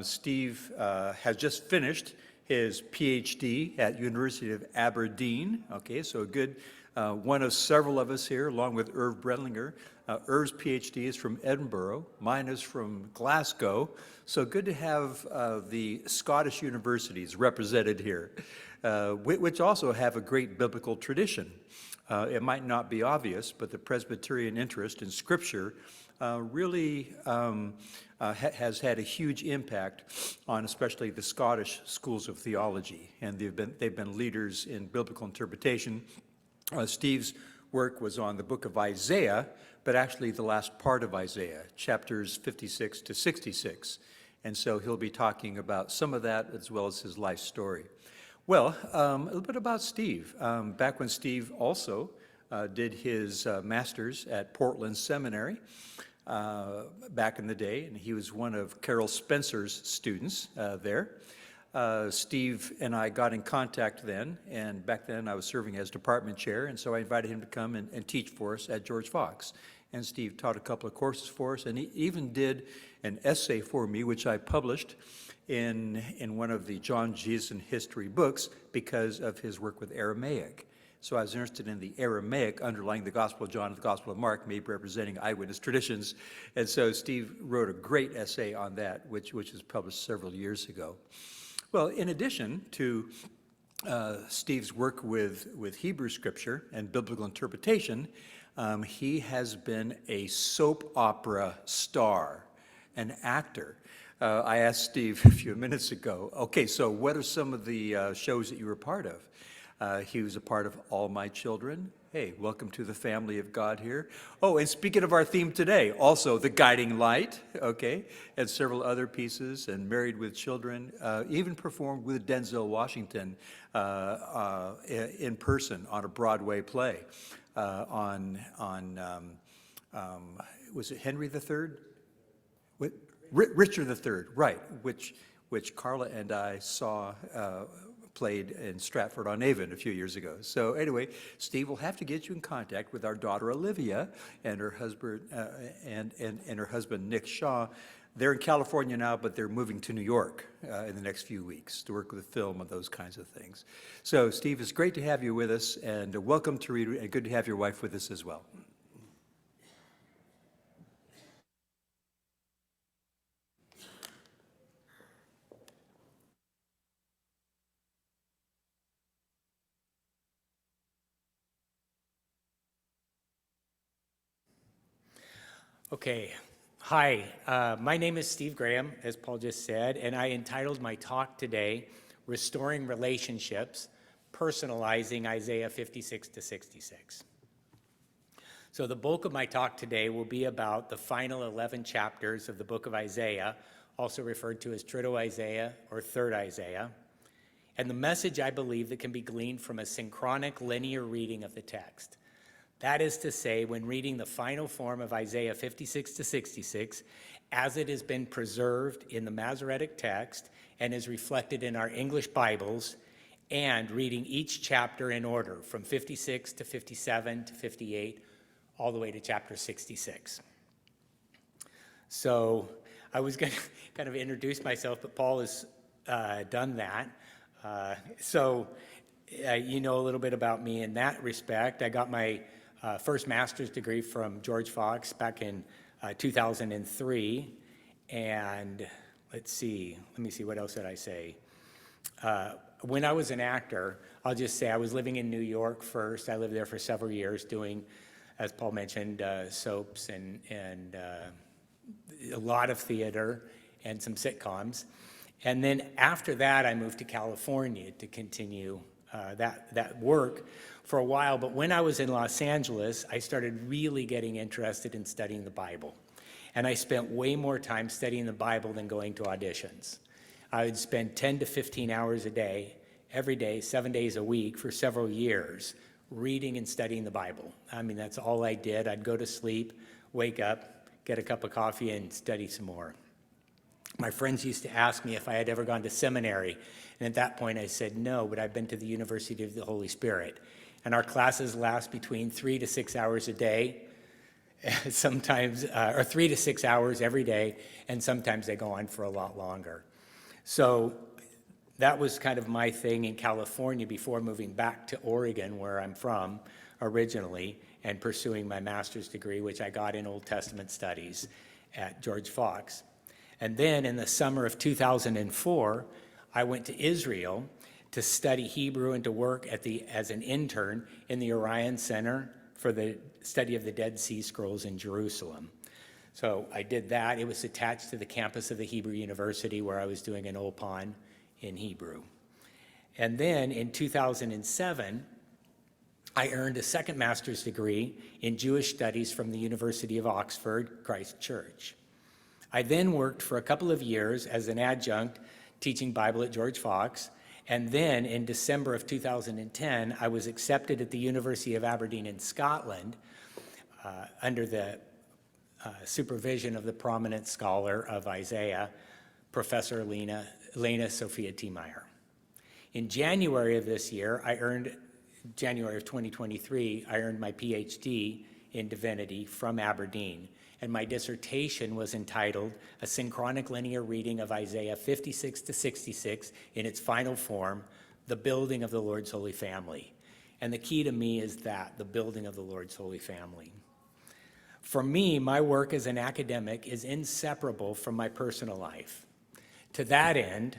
Steve has just finished his PhD at University of Aberdeen. Okay, so a good one of several of us here, along with Irv Bredlinger. Irv's PhD is from Edinburgh. Mine is from Glasgow. So good to have the Scottish universities represented here, which also have a great biblical tradition. It might not be obvious, but the Presbyterian interest in Scripture really has had a huge impact on especially the Scottish schools of theology, and they've been leaders in biblical interpretation. Steve's work was on the book of Isaiah, but actually the last part of Isaiah, chapters 56 to 66, and so he'll be talking about some of that as well as his life story. Well, a little bit about Steve. Back when Steve also did his master's at Portland Seminary back in the day, and he was one of Carol Spencer's students there. Steve and I got in contact then, and back then I was serving as department chair, and so I invited him to come and teach for us at George Fox. And Steve taught a couple of courses for us, and he even did an essay for me, which I published in one of the John Jeason history books because of his work with Aramaic. So I was interested in the Aramaic underlying the Gospel of John and the Gospel of Mark, maybe representing eyewitness traditions. And so Steve wrote a great essay on that, which was published several years ago. Well, in addition to Steve's work with Hebrew Scripture and biblical interpretation, he has been a soap opera star, an actor. I asked Steve a few minutes ago, okay, so what are some of the shows that you were part of? He was a part of All My Children. Hey, welcome to the family of God here. Oh, and speaking of our theme today, also The Guiding Light, okay, and several other pieces, and Married with Children, even performed with Denzel Washington in person on a Broadway play was it Henry III? Richard III, right, which Carla and I saw played in Stratford-on-Avon a few years ago. So anyway, Steve will have to get you in contact with our daughter Olivia and her husband and her husband Nick Shaw. They're in California now, but they're moving to New York in the next few weeks to work with film and those kinds of things. So Steve, it's great to have you with us, and welcome to Reedwood, and good to have your wife with us as well. Okay, hi, my name is Steve Graham, as Paul just said, and I entitled my talk today, Restoring Relationships, Personalizing Isaiah 56 to 66. So the bulk of my talk today will be about the final 11 chapters of the book of Isaiah, also referred to as Trito-Isaiah or Third Isaiah, and the message I believe that can be gleaned from a synchronic linear reading of the text. That is to say, when reading the final form of Isaiah 56 to 66, as it has been preserved in the Masoretic text and is reflected in our English Bibles, and reading each chapter in order from 56 to 57 to 58, all the way to chapter 66. So I was going to kind of introduce myself, but Paul has done that. You know a little bit about me in that respect. I got my first master's degree from George Fox back in 2003, and let me see, what else did I say? When I was an actor, I'll just say I was living in New York first. I lived there for several years doing, as Paul mentioned, soaps and a lot of theater and some sitcoms. And then after that, I moved to California to continue that work for a while. But when I was in Los Angeles, I started really getting interested in studying the Bible. And I spent way more time studying the Bible than going to auditions. I would spend 10 to 15 hours a day, every day, 7 days a week for several years, reading and studying the Bible. I mean, that's all I did. I'd go to sleep, wake up, get a cup of coffee, and study some more. My friends used to ask me if I had ever gone to seminary, and at that point I said no, but I've been to the University of the Holy Spirit. And our classes last between 3 to 6 hours a day, sometimes, or 3 to 6 hours every day, and sometimes they go on for a lot longer. So that was kind of my thing in California before moving back to Oregon, where I'm from originally, and pursuing my master's degree, which I got in Old Testament studies at George Fox. And then in the summer of 2004, I went to Israel to study Hebrew and to work as an intern in the Orion Center for the study of the Dead Sea Scrolls in Jerusalem. So I did that. It was attached to the campus of the Hebrew University, where I was doing an OPON in Hebrew. And then in 2007, I earned a second master's degree in Jewish studies from the University of Oxford, Christ Church. I then worked for a couple of years as an adjunct teaching Bible at George Fox, and then in December of 2010, I was accepted at the University of Aberdeen in Scotland under the supervision of the prominent scholar of Isaiah, Professor Elena Sophia T. Meyer. In January of this year, January of 2023, I earned my PhD in divinity from Aberdeen, and my dissertation was entitled A Synchronic Linear Reading of Isaiah 56 to 66 in its final form, The Building of the Lord's Holy Family. And the key to me is that, the building of the Lord's Holy Family. For me, my work as an academic is inseparable from my personal life. To that end,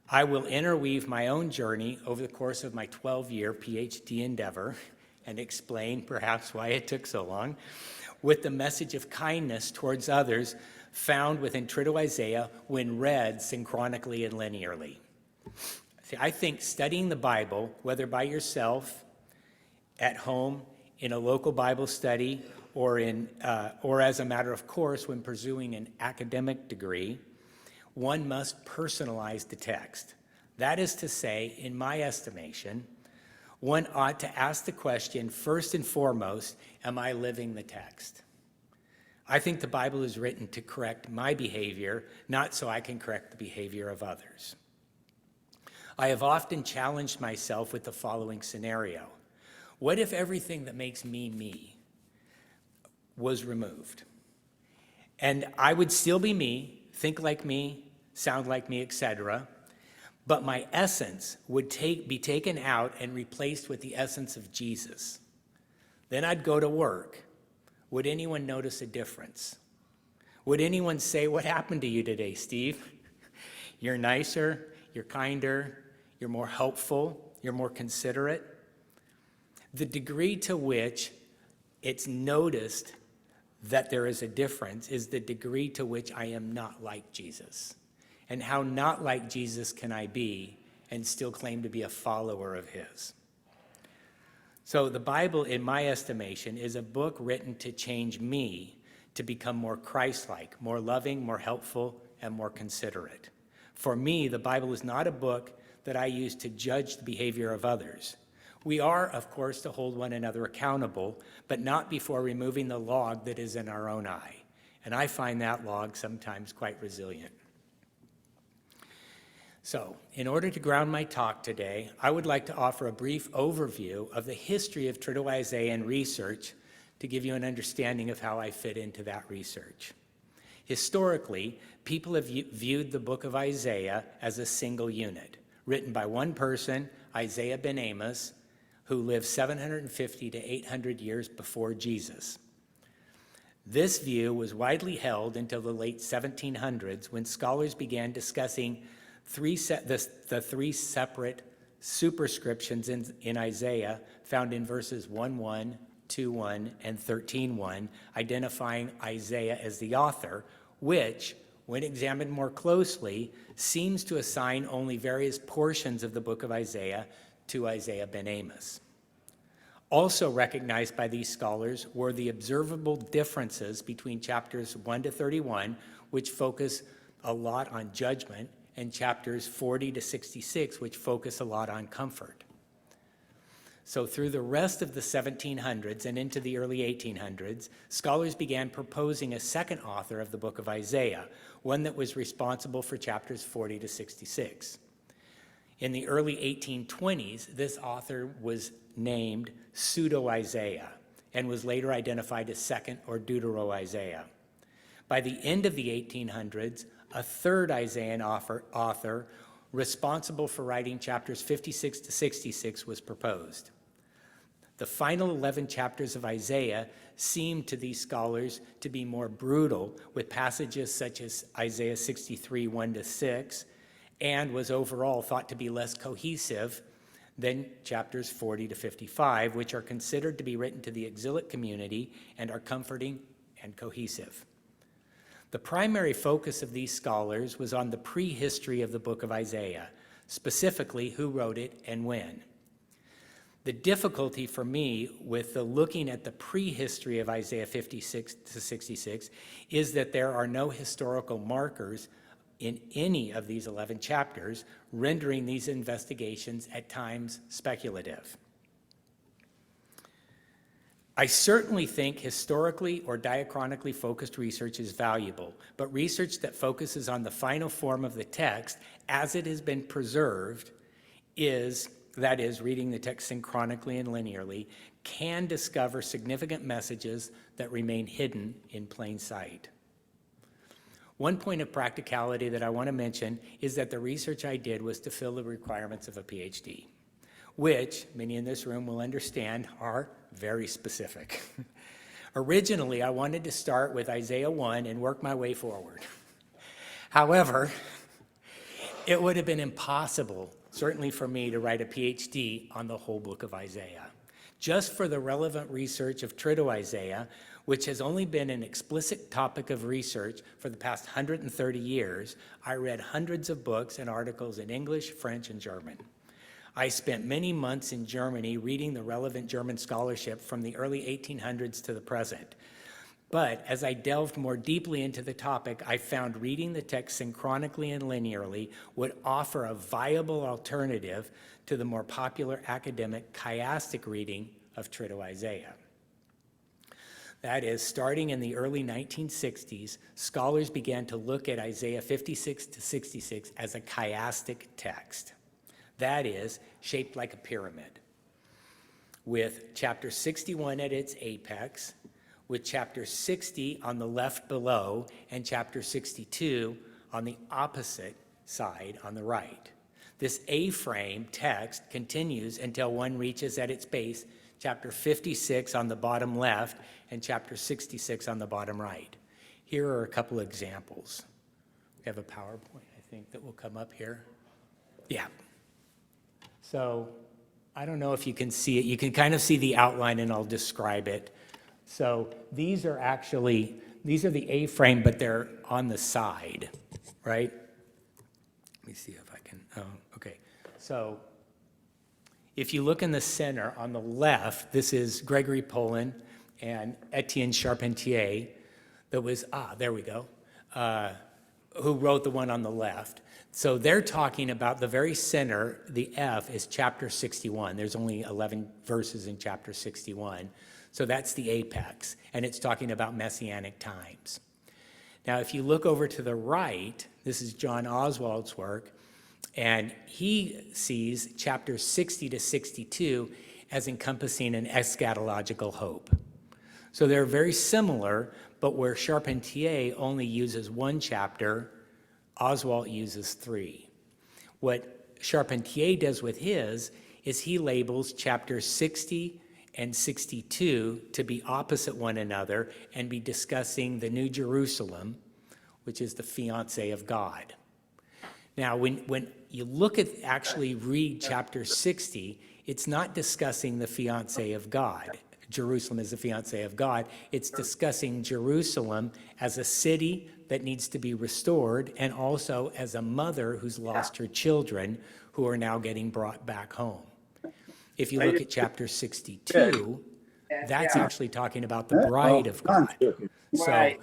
I will interweave my own journey over the course of my 12-year PhD endeavor and explain perhaps why it took so long, with the message of kindness towards others found within Trito-Isaiah when read synchronically and linearly. See, I think studying the Bible, whether by yourself, at home, in a local Bible study, or as a matter of course when pursuing an academic degree, one must personalize the text. That is to say, in my estimation, one ought to ask the question, first and foremost, am I living the text? I think the Bible is written to correct my behavior, not so I can correct the behavior of others. I have often challenged myself with the following scenario. What if everything that makes me me was removed? And I would still be me, think like me, sound like me, etc., but my essence would be taken out and replaced with the essence of Jesus. Then I'd go to work. Would anyone notice a difference? Would anyone say, what happened to you today, Steve? You're nicer, you're kinder, you're more helpful, you're more considerate. The degree to which it's noticed that there is a difference is the degree to which I am not like Jesus. And how not like Jesus can I be and still claim to be a follower of his? So the Bible, in my estimation, is a book written to change me to become more Christ-like, more loving, more helpful, and more considerate. For me, the Bible is not a book that I use to judge the behavior of others. We are, of course, to hold one another accountable, but not before removing the log that is in our own eye. And I find that log sometimes quite resilient. So, in order to ground my talk today, I would like to offer a brief overview of the history of Trito-Isaiah research to give you an understanding of how I fit into that research. Historically, people have viewed the book of Isaiah as a single unit, written by one person, Isaiah ben Amos, who lived 750 to 800 years before Jesus. This view was widely held until the late 1700s when scholars began discussing the three separate superscriptions in Isaiah found in verses 1:1, 2:1, and 13:1, identifying Isaiah as the author, which, when examined more closely, seems to assign only various portions of the book of Isaiah to Isaiah ben Amos. Also recognized by these scholars were the observable differences between chapters 1 to 31, which focus a lot on judgment, and chapters 40 to 66, which focus a lot on comfort. So through the rest of the 1700s and into the early 1800s, scholars began proposing a second author of the book of Isaiah, one that was responsible for chapters 40 to 66. In the early 1820s, this author was named Pseudo-Isaiah, and was later identified as Second or Deutero-Isaiah. By the end of the 1800s, a third Isaiah author responsible for writing chapters 56 to 66 was proposed. The final 11 chapters of Isaiah seemed to these scholars to be more brutal, with passages such as Isaiah 63, 1 to 6, and was overall thought to be less cohesive than chapters 40 to 55, which are considered to be written to the exilic community and are comforting and cohesive. The primary focus of these scholars was on the prehistory of the book of Isaiah, specifically who wrote it and when. The difficulty for me with looking at the prehistory of Isaiah 56 to 66 is that there are no historical markers in any of these 11 chapters, rendering these investigations at times speculative. I certainly think historically or diachronically focused research is valuable, but research that focuses on the final form of the text as it has been preserved that is, reading the text synchronically and linearly, can discover significant messages that remain hidden in plain sight. One point of practicality that I want to mention is that the research I did was to fill the requirements of a PhD, which many in this room will understand are very specific. Originally, I wanted to start with Isaiah 1 and work my way forward. However, it would have been impossible, certainly for me, to write a PhD on the whole book of Isaiah. Just for the relevant research of Trito-Isaiah, which has only been an explicit topic of research for the past 130 years, I read hundreds of books and articles in English, French, and German. I spent many months in Germany reading the relevant German scholarship from the early 1800s to the present. But as I delved more deeply into the topic, I found reading the text synchronically and linearly would offer a viable alternative to the more popular academic chiastic reading of Trito-Isaiah. That is, starting in the early 1960s, scholars began to look at Isaiah 56 to 66 as a chiastic text. That is, shaped like a pyramid, with chapter 61 at its apex, with chapter 60 on the left below, and chapter 62 on the opposite side on the right. This A-frame text continues until one reaches at its base chapter 56 on the bottom left and chapter 66 on the bottom right. Here are a couple examples. We have a PowerPoint, I think, that will come up here. Yeah. So I don't know if you can see it. You can kind of see the outline, and I'll describe it. So these are the A-frame, but they're on the side, right? Let me see if I can, okay. So if you look in the center on the left, this is Gregory Poland and Etienne Charpentier that was, there we go, who wrote the one on the left. So they're talking about the very center, the F is chapter 61. There's only 11 verses in chapter 61. So that's the apex, and it's talking about messianic times. Now, if you look over to the right, this is John Oswald's work, and he sees chapters 60 to 62 as encompassing an eschatological hope. So they're very similar, but where Charpentier only uses one chapter, Oswald uses 3. What Charpentier does with his is he labels chapters 60 and 62 to be opposite one another and be discussing the New Jerusalem, which is the fiancé of God. Now, when you look at actually read chapter 60, it's not discussing the fiancé of God. Jerusalem is the fiancé of God. It's discussing Jerusalem as a city that needs to be restored, and also as a mother who's lost her children who are now getting brought back home. If you look at chapter 62, that's actually talking about the bride of God. So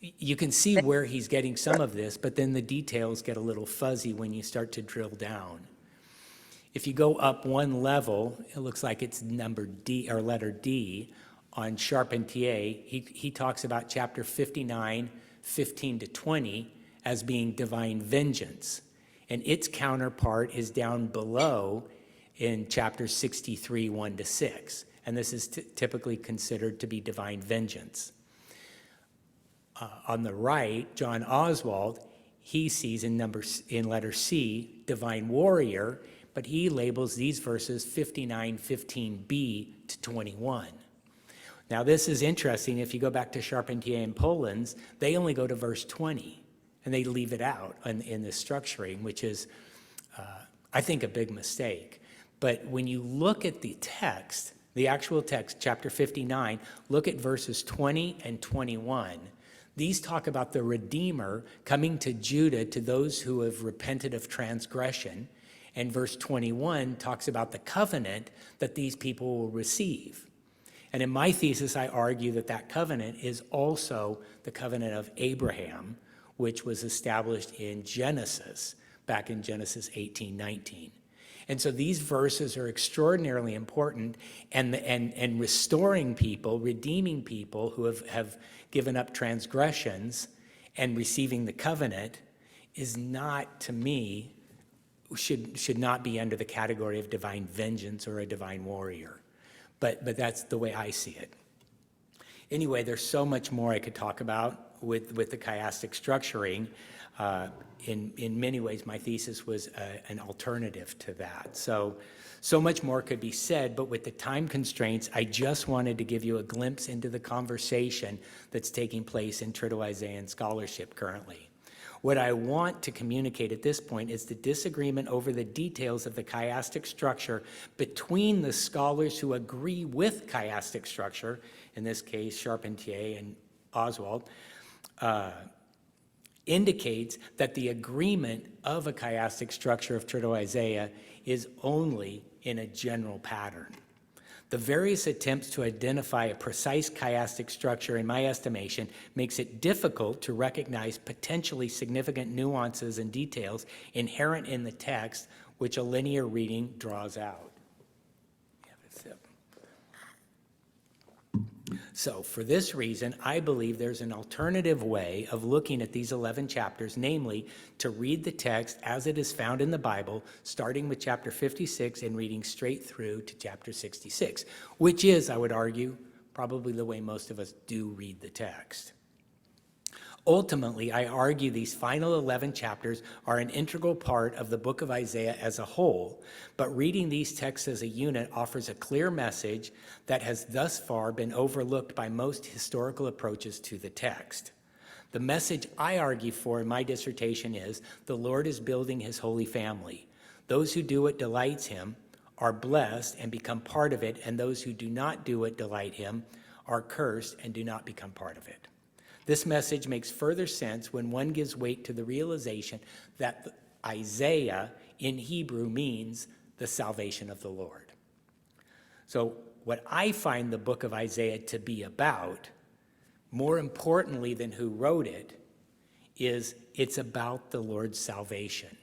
you can see where he's getting some of this, but then the details get a little fuzzy when you start to drill down. If you go up one level, it looks like it's number D or letter D on Charpentier. He talks about chapter 59, 15 to 20 as being divine vengeance. And its counterpart is down below in chapter 63, 1 to 6. and this is typically considered to be divine vengeance. On the right, John Oswald, he sees in letter C, divine warrior, but he labels these verses 59:15b to 21. Now this is interesting. If you go back to Charpentier and Polans, they only go to verse 20, and they leave it out in the structuring, which is, I think, a big mistake. But when you look at the text, the actual text, chapter 59, look at verses 20 and 21. These talk about the Redeemer coming to Judah, to those who have repented of transgression. And verse 21 talks about the covenant that these people will receive. And in my thesis, I argue that that covenant is also the covenant of Abraham, which was established in Genesis, back in Genesis 18:19. And so these verses are extraordinarily important, and restoring people, redeeming people who have given up transgressions and receiving the covenant is not, to me, should not be under the category of divine vengeance or a divine warrior. But that's the way I see it. Anyway, there's so much more I could talk about with the chiastic structuring. In many ways, my thesis was an alternative to that. So much more could be said, but with the time constraints, I just wanted to give you a glimpse into the conversation that's taking place in Trito-Isaian scholarship currently. What I want to communicate at this point is the disagreement over the details of the chiastic structure between the scholars who agree with chiastic structure, in this case, Charpentier and Oswald, indicates that the agreement of a chiastic structure of Trito-Isaiah is only in a general pattern. The various attempts to identify a precise chiastic structure, in my estimation, makes it difficult to recognize potentially significant nuances and details inherent in the text, which a linear reading draws out. So for this reason, I believe there's an alternative way of looking at these 11 chapters, namely to read the text as it is found in the Bible, starting with chapter 56 and reading straight through to chapter 66, which is, I would argue, probably the way most of us do read the text. Ultimately, I argue these final 11 chapters are an integral part of the book of Isaiah as a whole, but reading these texts as a unit offers a clear message that has thus far been overlooked by most historical approaches to the text. The message I argue for in my dissertation is, the Lord is building his holy family. Those who do what delights him are blessed and become part of it, and those who do not do what delight him are cursed and do not become part of it. This message makes further sense when one gives weight to the realization that Isaiah in Hebrew means the salvation of the Lord. So what I find the book of Isaiah to be about, more importantly than who wrote it, is it's about the Lord's salvation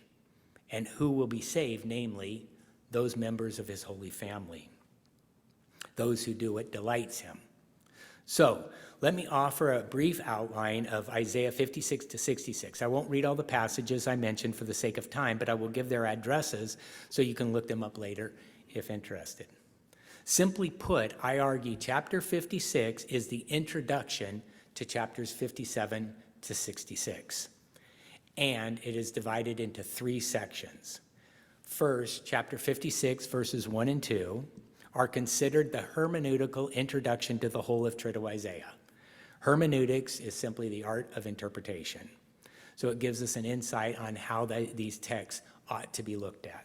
and who will be saved, namely those members of his holy family, those who do what delights him. So let me offer a brief outline of Isaiah 56 to 66. I won't read all the passages I mentioned for the sake of time, but I will give their addresses so you can look them up later if interested. Simply put, I argue chapter 56 is the introduction to chapters 57 to 66, and it is divided into 3 sections. First, chapter 56, verses 1 and 2, are considered the hermeneutical introduction to the whole of Trito-Isaiah. Hermeneutics is simply the art of interpretation. So it gives us an insight on how these texts ought to be looked at.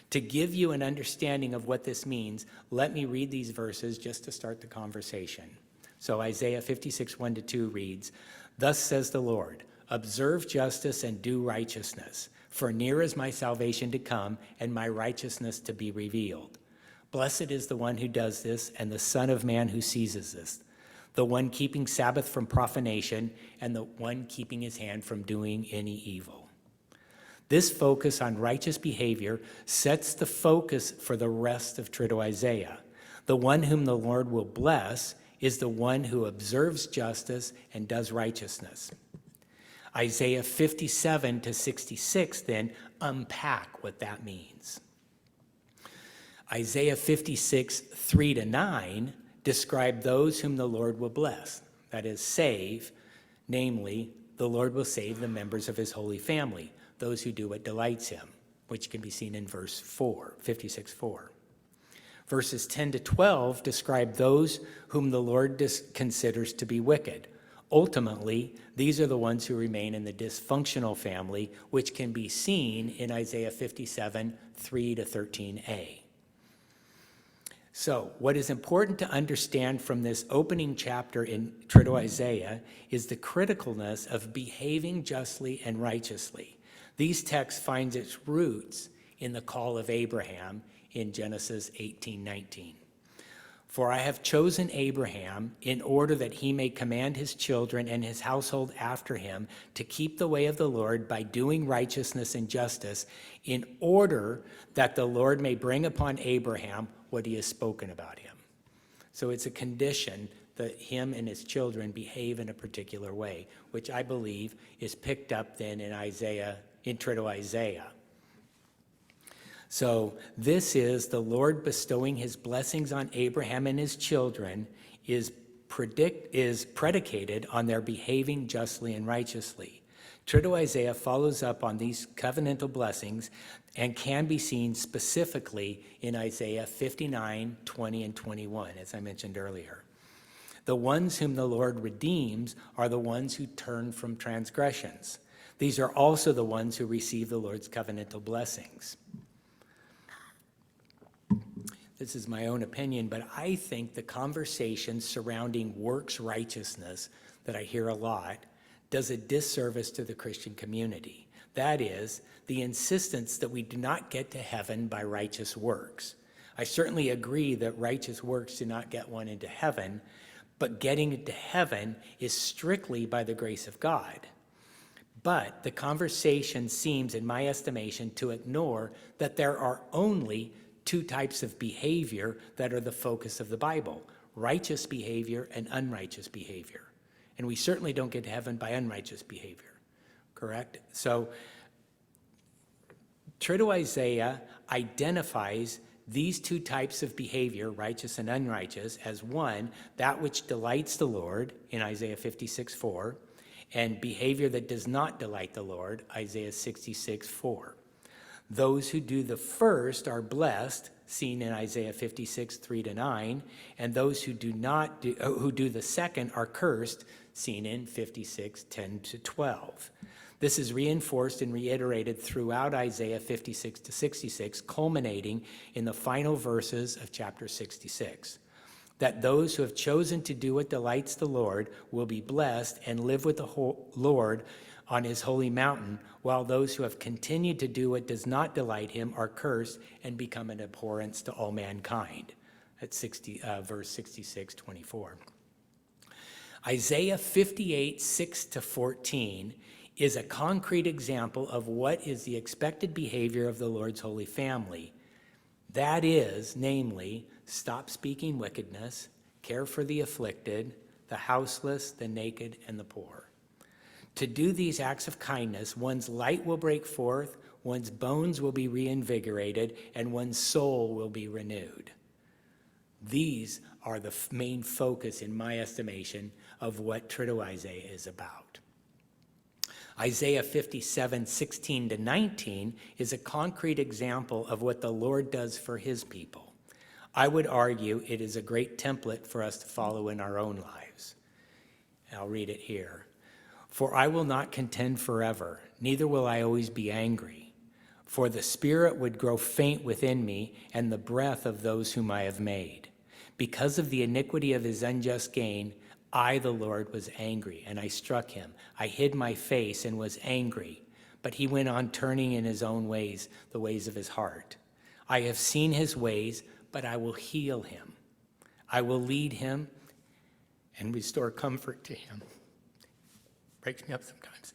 To give you an understanding of what this means, let me read these verses just to start the conversation. So Isaiah 56, 1 to 2 reads, "Thus says the Lord, observe justice and do righteousness, for near is my salvation to come and my righteousness to be revealed. Blessed is the one who does this, and the Son of Man who seizes this, the one keeping Sabbath from profanation, and the one keeping his hand from doing any evil." This focus on righteous behavior sets the focus for the rest of Trito-Isaiah. The one whom the Lord will bless is the one who observes justice and does righteousness. Isaiah 57 to 66 then unpack what that means. Isaiah 56, 3-9 describe those whom the Lord will bless, that is, save, namely, the Lord will save the members of his holy family, those who do what delights him, which can be seen in verse 4, 56:4. Verses 10-12 describe those whom the Lord considers to be wicked. Ultimately, these are the ones who remain in the dysfunctional family, which can be seen in Isaiah 57, 3-13a. So, what is important to understand from this opening chapter in Isaiah is the criticalness of behaving justly and righteously. These texts find its roots in the call of Abraham in Genesis 18:19. For I have chosen Abraham in order that he may command his children and his household after him to keep the way of the Lord by doing righteousness and justice, in order that the Lord may bring upon Abraham what he has spoken about him. So it's a condition that him and his children behave in a particular way, which I believe is picked up then in Isaiah, intro to Isaiah. So this is the Lord bestowing his blessings on Abraham and his children is predicated on their behaving justly and righteously. True Isaiah follows up on these covenantal blessings and can be seen specifically in Isaiah 59, 20, and 21, as I mentioned earlier. The ones whom the Lord redeems are the ones who turn from transgressions. These are also the ones who receive the Lord's covenantal blessings. This is my own opinion, but I think the conversation surrounding works righteousness that I hear a lot does a disservice to the Christian community. That is, the insistence that we do not get to heaven by righteous works. I certainly agree that righteous works do not get one into heaven, but getting into heaven is strictly by the grace of God. But the conversation seems, in my estimation, to ignore that there are only two types of behavior that are the focus of the Bible: righteous behavior and unrighteous behavior. And we certainly don't get to heaven by unrighteous behavior, correct? So, true to Isaiah identifies these two types of behavior, righteous and unrighteous, as one, that which delights the Lord in Isaiah 56:4, and behavior that does not delight the Lord, Isaiah 66:4. Those who do the first are blessed, seen in Isaiah 56, 3-9, and those who do the second are cursed, seen in 56, 10-12. This is reinforced and reiterated throughout Isaiah 56-66, culminating in the final verses of chapter 66. That those who have chosen to do what delights the Lord will be blessed and live with the Lord on his holy mountain, while those who have continued to do what does not delight him are cursed and become an abhorrence to all mankind. That's verse 66:24. Isaiah 58, 6-14 is a concrete example of what is the expected behavior of the Lord's holy family. That is, namely, stop speaking wickedness, care for the afflicted, the houseless, the naked, and the poor. To do these acts of kindness, one's light will break forth, one's bones will be reinvigorated, and one's soul will be renewed. These are the main focus, in my estimation, of what True Isaiah is about. Isaiah 57, 16-19 is a concrete example of what the Lord does for his people. I would argue it is a great template for us to follow in our own lives. I'll read it here. For I will not contend forever, neither will I always be angry. For the spirit would grow faint within me, and the breath of those whom I have made. Because of the iniquity of his unjust gain, I, the Lord, was angry, and I struck him. I hid my face and was angry. But he went on turning in his own ways, the ways of his heart. I have seen his ways, but I will heal him. I will lead him and restore comfort to him. Breaks me up sometimes.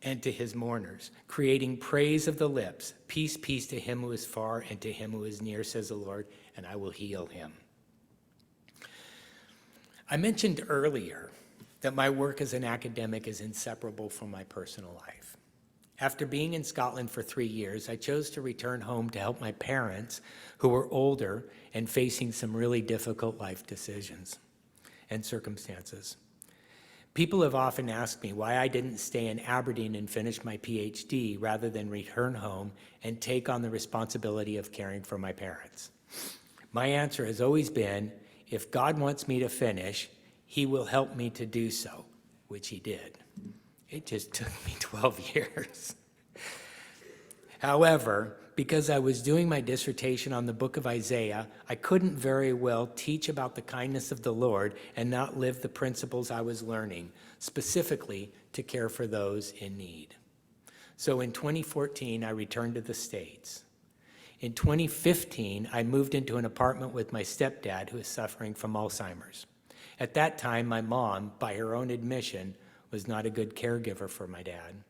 And to his mourners, creating praise of the lips. Peace, peace to him who is far and to him who is near, says the Lord, and I will heal him. I mentioned earlier that my work as an academic is inseparable from my personal life. After being in Scotland for 3 years, I chose to return home to help my parents, who were older and facing some really difficult life decisions and circumstances. People have often asked me why I didn't stay in Aberdeen and finish my PhD rather than return home and take on the responsibility of caring for my parents. My answer has always been, if God wants me to finish, He will help me to do so, which He did. It just took me 12 years. However, because I was doing my dissertation on the book of Isaiah, I couldn't very well teach about the kindness of the Lord and not live the principles I was learning, specifically to care for those in need. So in 2014, I returned to the States. In 2015, I moved into an apartment with my stepdad, who is suffering from Alzheimer's. At that time, my mom, by her own admission, was not a good caregiver for my dad.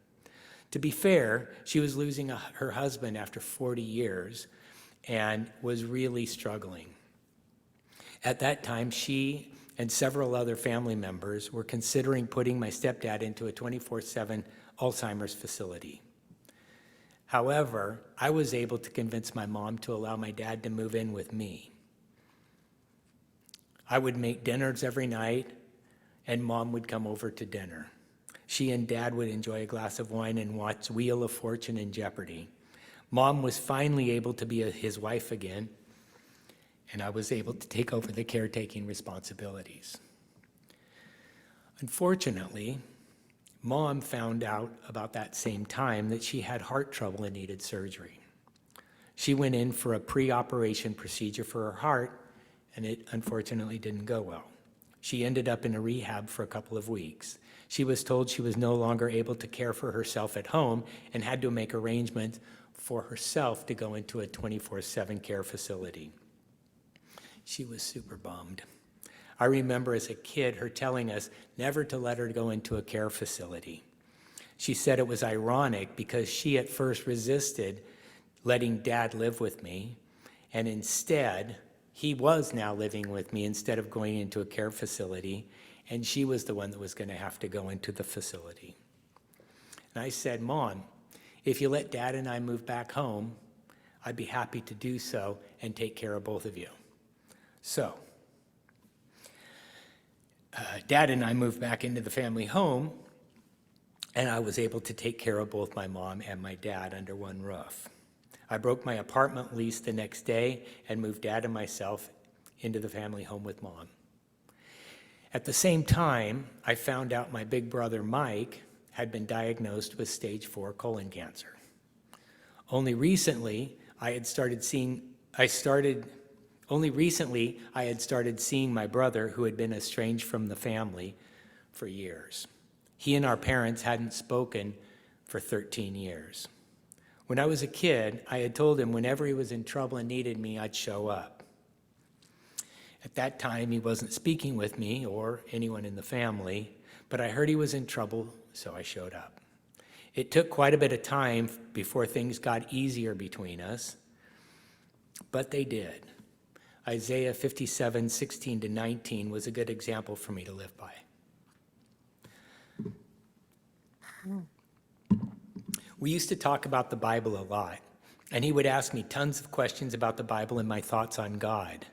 To be fair, she was losing her husband after 40 years and was really struggling. At that time, she and several other family members were considering putting my stepdad into a 24/7 Alzheimer's facility. However, I was able to convince my mom to allow my dad to move in with me. I would make dinners every night, and Mom would come over to dinner. She and Dad would enjoy a glass of wine and watch Wheel of Fortune and Jeopardy. Mom was finally able to be his wife again, and I was able to take over the caretaking responsibilities. Unfortunately, Mom found out about that same time that she had heart trouble and needed surgery. She went in for a pre-operation procedure for her heart, and it unfortunately didn't go well. She ended up in a rehab for a couple of weeks. She was told she was no longer able to care for herself at home and had to make arrangements for herself to go into a 24/7 care facility. She was super bummed. I remember as a kid her telling us never to let her go into a care facility. She said it was ironic because she at first resisted letting Dad live with me, and instead, he was now living with me instead of going into a care facility, and she was the one that was going to have to go into the facility. And I said, Mom, if you let Dad and I move back home, I'd be happy to do so and take care of both of you. So, Dad and I moved back into the family home, and I was able to take care of both my mom and my dad under one roof. I broke my apartment lease the next day and moved Dad and myself into the family home with Mom. At the same time, I found out my big brother Mike had been diagnosed with stage 4 colon cancer. Only recently I had started seeing my brother, who had been estranged from the family for years. He and our parents hadn't spoken for 13 years. When I was a kid, I had told him whenever he was in trouble and needed me, I'd show up. At that time, he wasn't speaking with me or anyone in the family, but I heard he was in trouble, so I showed up. It took quite a bit of time before things got easier between us, but they did. Isaiah 57:16-19 was a good example for me to live by. We used to talk about the Bible a lot, and he would ask me tons of questions about the Bible and my thoughts on God.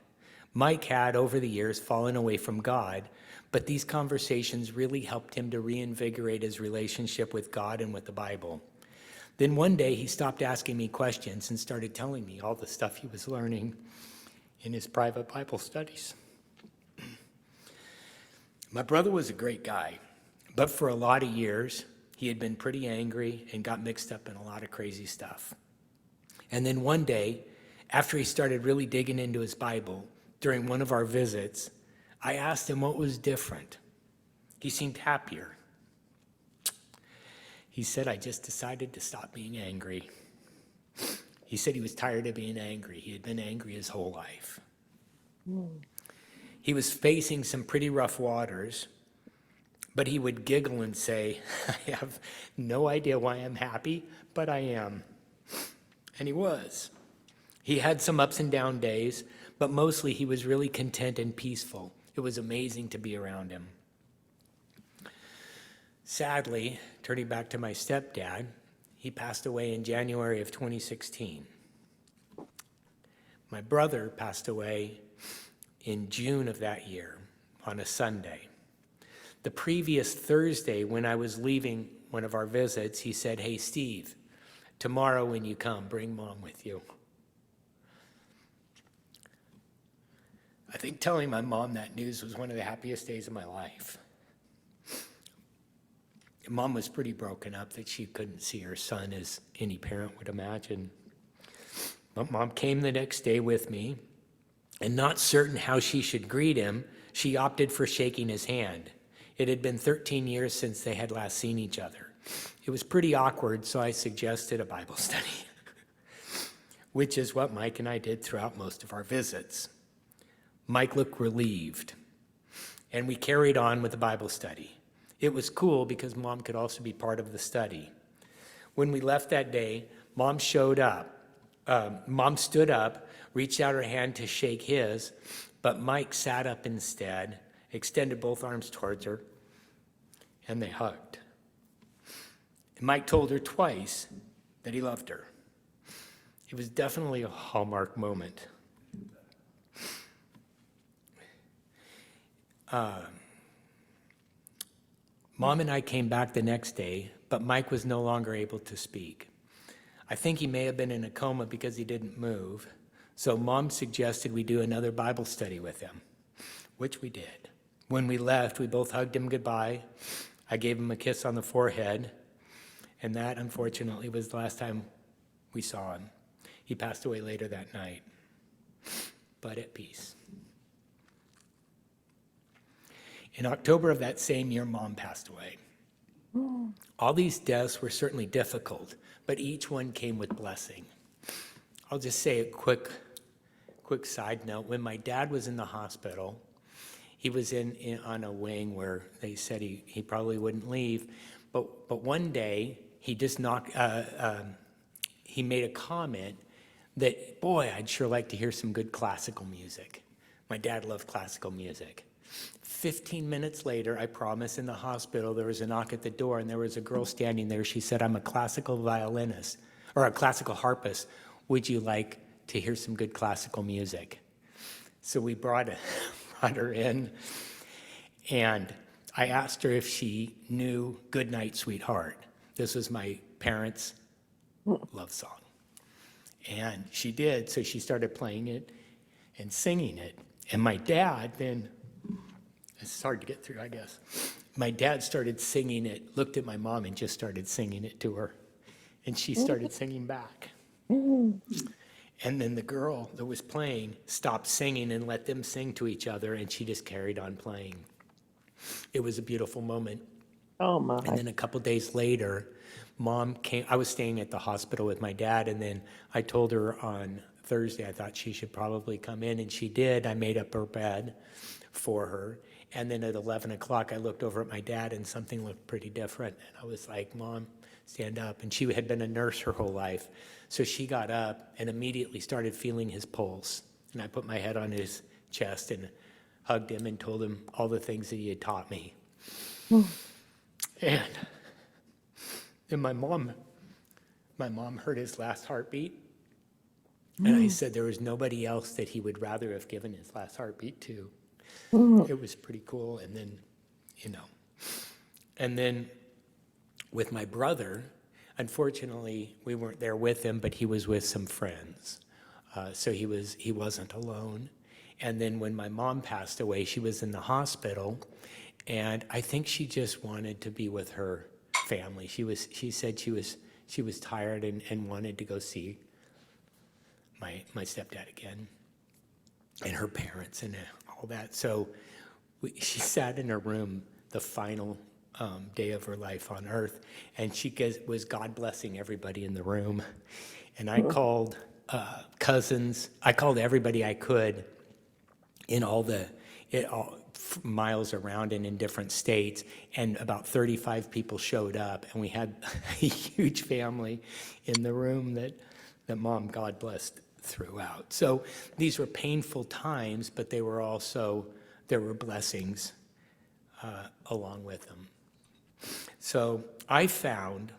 Mike had, over the years, fallen away from God, but these conversations really helped him to reinvigorate his relationship with God and with the Bible. Then one day, he stopped asking me questions and started telling me all the stuff he was learning in his private Bible studies. My brother was a great guy, but for a lot of years, he had been pretty angry and got mixed up in a lot of crazy stuff. And then one day, after he started really digging into his Bible, during one of our visits, I asked him what was different. He seemed happier. He said, I just decided to stop being angry. He said he was tired of being angry. He had been angry his whole life. He was facing some pretty rough waters, but he would giggle and say, I have no idea why I'm happy, but I am. And he was. He had some ups and down days, but mostly he was really content and peaceful. It was amazing to be around him. Sadly, turning back to my stepdad, He passed away in January of 2016. My brother passed away in June of that year on a Sunday. The previous Thursday, when I was leaving one of our visits, he said, "Hey, Steve, tomorrow when you come, bring Mom with you." I think telling my mom that news was one of the happiest days of my life. Mom was pretty broken up that she couldn't see her son, as any parent would imagine. But Mom came the next day with me, and not certain how she should greet him, she opted for shaking his hand. It had been 13 years since they had last seen each other. It was pretty awkward, so I suggested a Bible study, which is what Mike and I did throughout most of our visits. Mike looked relieved, and we carried on with the Bible study. It was cool because Mom could also be part of the study. When we left that day, Mom showed up. Mom stood up, reached out her hand to shake his, but Mike sat up instead, extended both arms towards her, and they hugged. And Mike told her twice that he loved her. It was definitely a hallmark moment. Mom and I came back the next day, but Mike was no longer able to speak. I think he may have been in a coma because he didn't move, so Mom suggested we do another Bible study with him, which we did. When we left, we both hugged him goodbye. I gave him a kiss on the forehead, and that, unfortunately, was the last time we saw him. He passed away later that night, but at peace. In October of that same year, Mom passed away. All these deaths were certainly difficult, but each one came with blessing. I'll just say a quick side note. When my dad was in the hospital, he was on a wing where they said he probably wouldn't leave, but one day he just he made a comment that, boy, I'd sure like to hear some good classical music. My dad loved classical music. 15 minutes later, I promise, in the hospital, there was a knock at the door, and there was a girl standing there. She said, "I'm a classical violinist, or a classical harpist. Would you like to hear some good classical music?" So we brought her in, and I asked her if she knew "Good Night, Sweetheart." This was my parents' love song. And she did, so she started playing it and singing it. And my dad then, it's hard to get through, I guess. My dad started singing it, looked at my mom and just started singing it to her. And she started singing back. And then the girl that was playing stopped singing and let them sing to each other, and she just carried on playing. It was a beautiful moment. Oh, my. And then a couple days later, Mom came. I was staying at the hospital with my dad, and then I told her on Thursday I thought she should probably come in, and she did. I made up her bed for her. And then at 11 o'clock, I looked over at my dad, and something looked pretty different. And I was like, "Mom, stand up." And she had been a nurse her whole life. So she got up and immediately started feeling his pulse. And I put my head on his chest and hugged him and told him all the things that he had taught me. And then my mom heard his last heartbeat. And I said there was nobody else that he would rather have given his last heartbeat to. It was pretty cool. And then, and then with my brother, unfortunately, we weren't there with him, but he was with some friends. So he wasn't alone. And then when my mom passed away, she was in the hospital, and I think she just wanted to be with her family. She said she was tired and wanted to go see my stepdad again and her parents and all that. So she sat in her room the final day of her life on earth, and she was God blessing everybody in the room. And I called cousins. I called everybody I could in all miles around and in different states, and about 35 people showed up, and we had a huge family in the room that Mom, God blessed, throughout. So these were painful times, but there were blessings along with them. So I found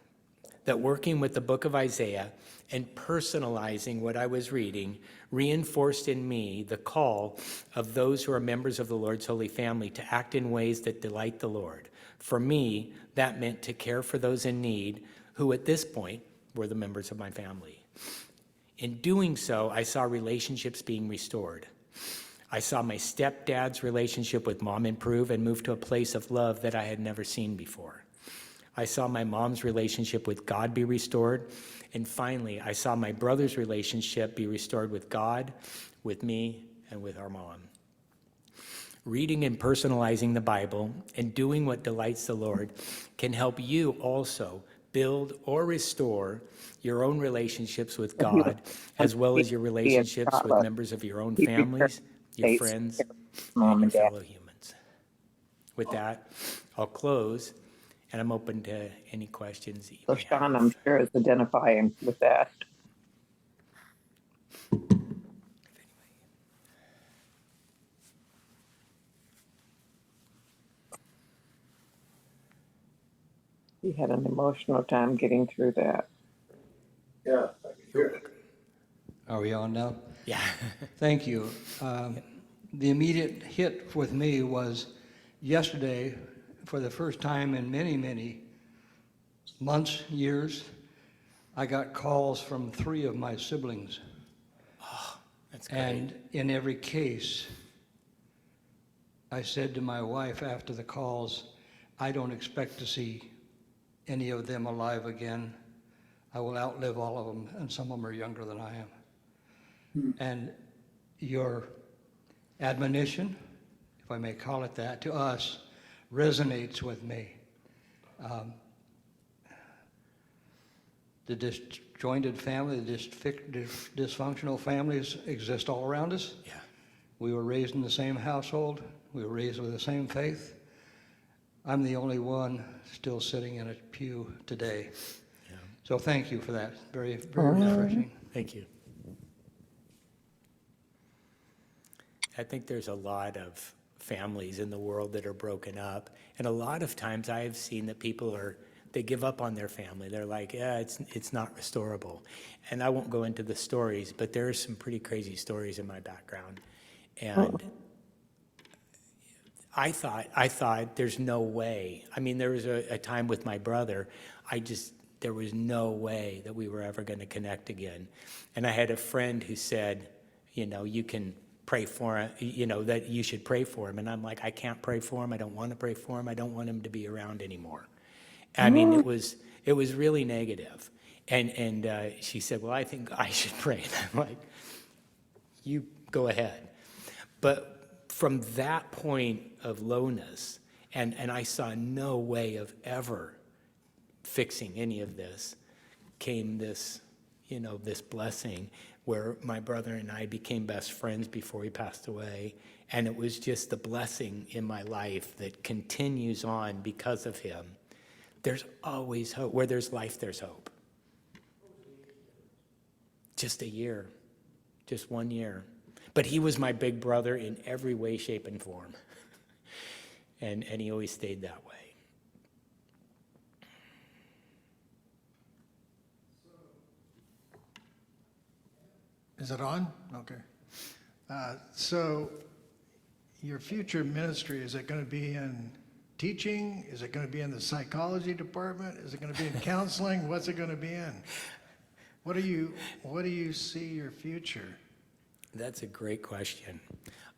that working with the book of Isaiah and personalizing what I was reading reinforced in me the call of those who are members of the Lord's holy family to act in ways that delight the Lord. For me, that meant to care for those in need who at this point were the members of my family. In doing so, I saw relationships being restored. I saw my stepdad's relationship with mom improve and move to a place of love that I had never seen before. I saw my mom's relationship with God be restored. And finally, I saw my brother's relationship be restored with God, with me, and with our mom. Reading and personalizing the Bible and doing what delights the Lord can help you also build or restore your own relationships with God, as well as your relationships with members of your own families, your friends, and your fellow humans. With that, I'll close, and I'm open to any questions that you So may Sean, have. I'm sure, is identifying with that. He had an emotional time getting through that. Yeah, I can hear it. Are we on now? Yeah. Thank you. The immediate hit with me was yesterday, for the first time in many, many months, years, I got calls from 3 of my siblings. That's great. And in every case, I said to my wife after the calls, I don't expect to see any of them alive again. I will outlive all of them, and some of them are younger than I am. And your admonition, if I may call it that, to us resonates with me. The disjointed family, the dysfunctional families exist all around us. Yeah. We were raised in the same household. We were raised with the same faith. I'm the only one still sitting in a pew today. Yeah. So thank you for that. Very, very refreshing. Thank you. I think there's a lot of families in the world that are broken up. And a lot of times I have seen that people they give up on their family. They're like, yeah, it's not restorable. And I won't go into the stories, but there are some pretty crazy stories in my background. And I thought there's no way. I mean, there was a time with my brother, there was no way that we were ever going to connect again. And I had a friend who said, you can pray for him, that you should pray for him. And I'm like, I can't pray for him. I don't want to pray for him. I don't want him to be around anymore. I mean, it was really negative. And she said, well, I think I should pray. And I'm like, you go ahead. But from that point of lowness, and I saw no way of ever fixing any of this, came this, this blessing where my brother and I became best friends before he passed away. And it was just the blessing in my life that continues on because of him. There's always hope. Where there's life, there's hope. Just a year, just 1 year. But he was my big brother in every way, shape, and form. And he always stayed that way. Is it on? Okay. So your future ministry, is it going to be in teaching? Is it going to be in the psychology department? Is it going to be in counseling? What's it going to be in? What do you see your future? That's a great question.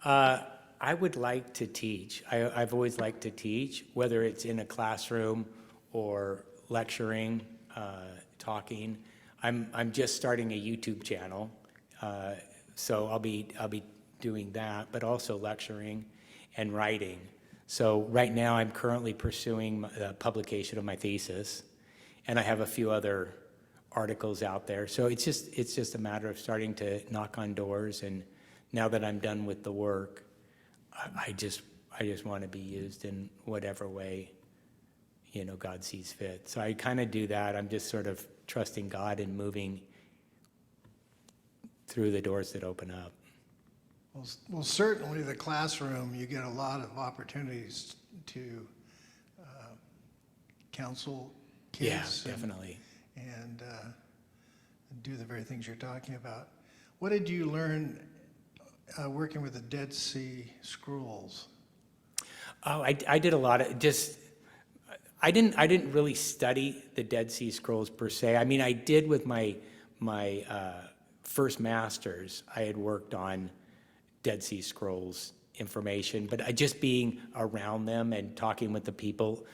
I would like to teach. I've always liked to teach, whether it's in a classroom or lecturing, talking. I'm just starting a YouTube channel, so I'll be doing that, but also lecturing and writing. So right now I'm currently pursuing the publication of my thesis, and I have a few other articles out there. So it's just a matter of starting to knock on doors, and now that I'm done with the work, I just want to be used in whatever way, God sees fit. So I kind of do that. I'm just sort of trusting God and moving through the doors that open up. Well, certainly the classroom, you get a lot of opportunities to counsel kids. Yeah, definitely. and do the very things you're talking about. What did you learn working with the Dead Sea Scrolls? Oh, I did a lot of just, I didn't really study the Dead Sea Scrolls per se. I mean, I did with my first master's. I had worked on Dead Sea Scrolls information, but just being around them and talking with the people.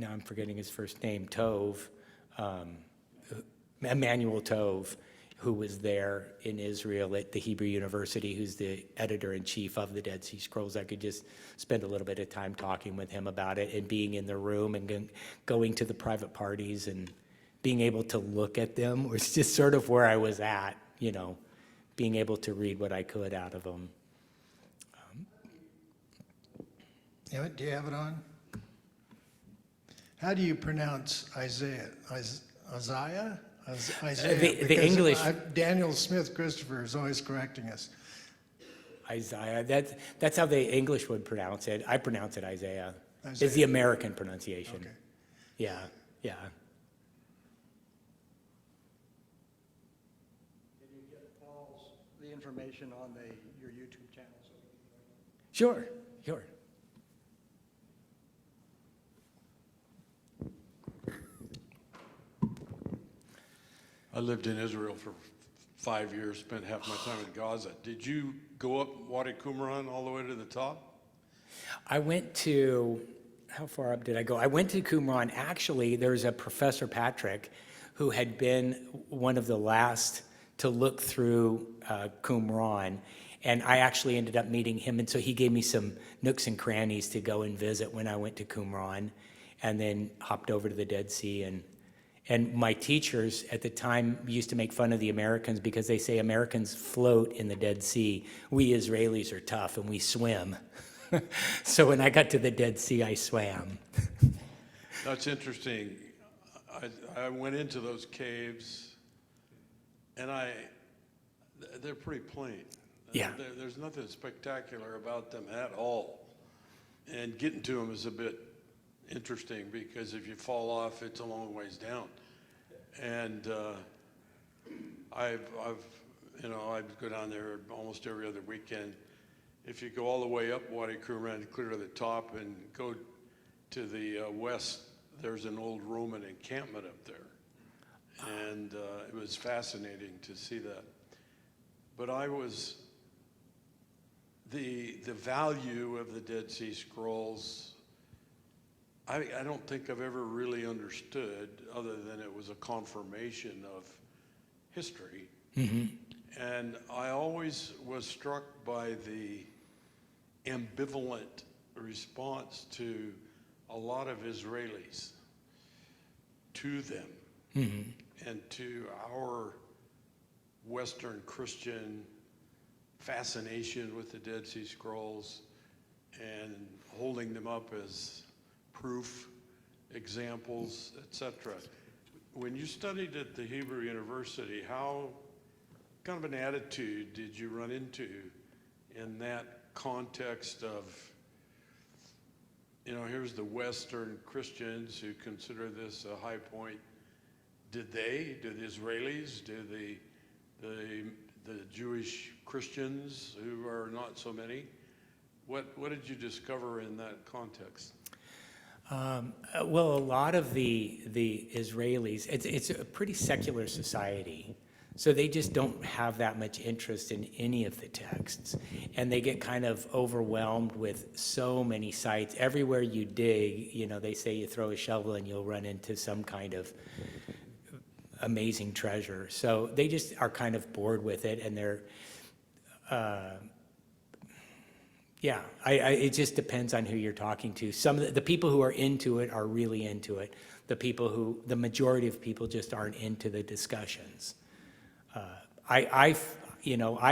Now I'm forgetting his first name, Tove, Emmanuel Tove, who was there in Israel at the Hebrew University, who's the editor-in-chief of the Dead Sea Scrolls. I could just spend a little bit of time talking with him about it and being in the room and going to the private parties and being able to look at them was just sort of where I was at, you know, being able to read what I could out of them. Do you have it on? How do you pronounce Isaiah? Isaiah? Isaiah. The Because English- Daniel Smith Christopher is always correcting us. Isaiah, that's how the English would pronounce it. I pronounce it Isaiah. It's the Isaiah. American pronunciation. Okay. Yeah, yeah. Can you get Paul's, the information on your YouTube channel? Sure, sure. I lived in Israel for 5 years, spent half my time in Gaza. Did you go up Wadi Qumran all the way to the top? I went to, how far up did I go? I went to Qumran. Actually, there's a Professor Patrick who had been one of the last to look through Qumran. And I actually ended up meeting him. And so he gave me some nooks and crannies to go and visit when I went to Qumran, and then hopped over to the Dead Sea. And my teachers at the time used to make fun of the Americans because they say Americans float in the Dead Sea. We Israelis are tough and we swim. So when I got to the Dead Sea, I swam. That's interesting. I went into those caves, and they're pretty plain. Yeah. There's nothing spectacular about them at all. And getting to them is a bit interesting because if you fall off, it's a long ways down. And I'd go down there almost every other weekend. If you go all the way up Wadi Qumran, clear to the top, and go to the west, there's an old Roman encampment up there. And it was fascinating to see that. But the value of the Dead Sea Scrolls, I don't think I've ever really understood, other than it was a confirmation of history. Mm-hmm. And I always was struck by the ambivalent response to a lot of Israelis to them, mm-hmm. and to our Western Christian fascination with the Dead Sea Scrolls and holding them up as proof, examples, etc. When you studied at the Hebrew University, how kind of an attitude did you run into in that context of, here's the Western Christians who consider this a high point. Do the Israelis, do the Jewish Christians, who are not so many, what did you discover in that context? Well, a lot of the Israelis, it's a pretty secular society, so they just don't have that much interest in any of the texts, and they get kind of overwhelmed with so many sites. Everywhere you dig, they say you throw a shovel and you'll run into some kind of amazing treasure. So they just are kind of bored with it, and they're it just depends on who you're talking to. Some of the people who are into it are really into it. The majority of people just aren't into the discussions. I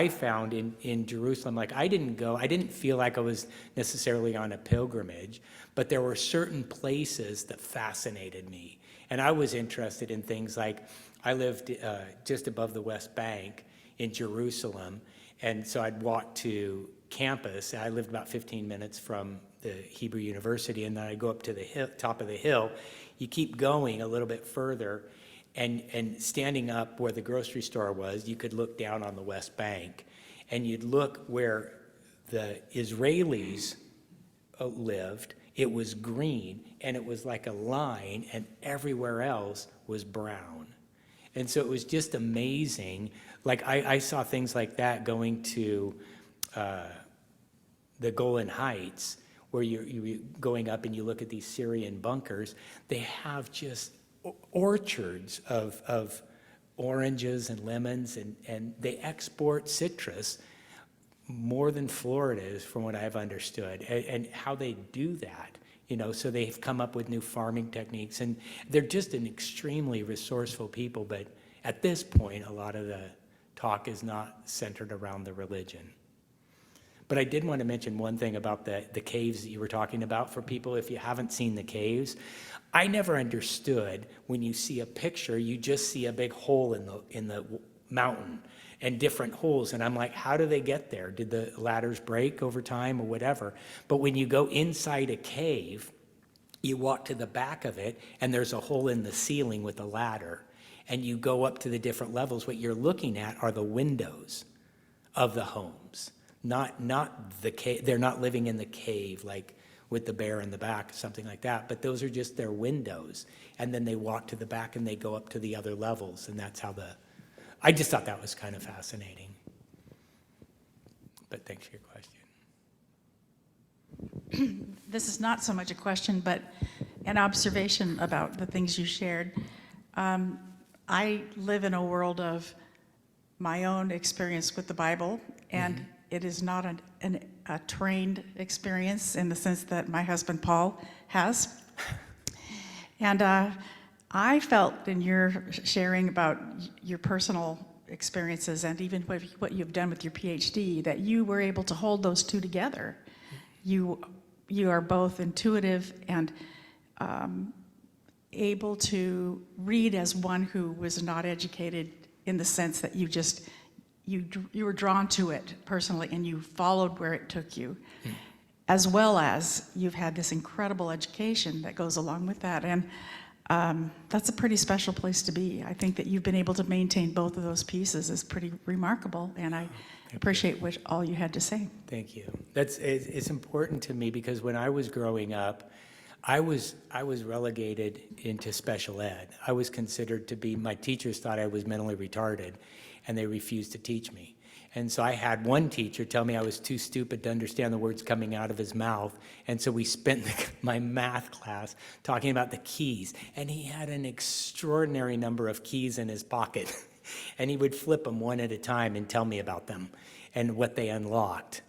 found in Jerusalem, like I didn't feel like I was necessarily on a pilgrimage, but there were certain places that fascinated me. And I was interested in things like, I lived just above the West Bank in Jerusalem, and so I'd walk to campus. I lived about 15 minutes from the Hebrew University, and then I'd go up to the top of the hill. You keep going a little bit further, and standing up where the grocery store was, you could look down on the West Bank, and you'd look where the Israelis lived. It was green, and it was like a line, and everywhere else was brown. And so it was just amazing. Like I saw things like that going to the Golan Heights, where you're going up and you look at these Syrian bunkers. They have just orchards of oranges and lemons, and they export citrus more than Florida is, from what I've understood, and how they do that. So they've come up with new farming techniques, and they're just an extremely resourceful people. But at this point, a lot of the talk is not centered around the religion. But I did want to mention one thing about the caves that you were talking about. For people, if you haven't seen the caves, I never understood, when you see a picture, you just see a big hole in the mountain and different holes. And I'm like, how do they get there? Did the ladders break over time or whatever? But when you go inside a cave, you walk to the back of it, and there's a hole in the ceiling with a ladder. And you go up to the different levels. What you're looking at are the windows of the homes, not the cave. They're not living in the cave like with the bear in the back, something like that. But those are just their windows. And then they walk to the back and they go up to the other levels. And that's how I just thought that was kind of fascinating. But thanks for your question. This is not so much a question, but an observation about the things you shared. I live in a world of my own experience with the Bible, and it is not a trained experience in the sense that my husband Paul has. And I felt in your sharing about your personal experiences, and even what you've done with your PhD, that you were able to hold those two together. You are both intuitive and able to read as one who was not educated, in the sense that you were drawn to it personally, and you followed where it took you, as well as you've had this incredible education that goes along with that. And that's a pretty special place to be. I think that you've been able to maintain both of those pieces is pretty remarkable, and I appreciate all you had to say. Thank you. It's important to me, because when I was growing up, I was relegated into special ed. I was considered to be, my teachers thought I was mentally retarded, and they refused to teach me. And so I had one teacher tell me I was too stupid to understand the words coming out of his mouth. And so we spent my math class talking about the keys. And he had an extraordinary number of keys in his pocket. And he would flip them one at a time and tell me about them and what they unlocked,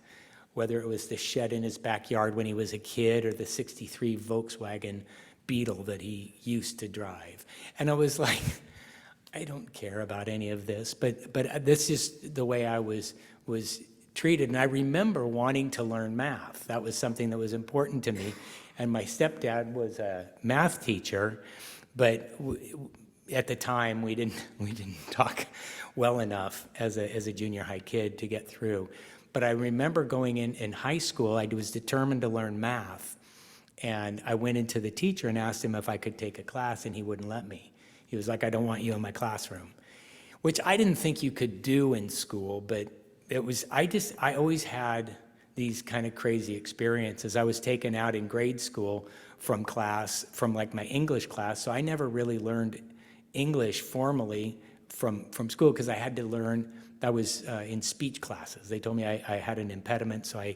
whether it was the shed in his backyard when he was a kid, or the '63 Volkswagen Beetle that he used to drive. And I was like, I don't care about any of this, but this is the way I was treated. And I remember wanting to learn math. That was something that was important to me. And my stepdad was a math teacher, but at the time we didn't talk well enough as a junior high kid to get through. But I remember going in high school, I was determined to learn math. And I went into the teacher and asked him if I could take a class, and he wouldn't let me. He was like, I don't want you in my classroom, which I didn't think you could do in school, but I always had these kind of crazy experiences. I was taken out in grade school from like my English class, so I never really learned English formally from school, because I had to learn. I was in speech classes. They told me I had an impediment, so I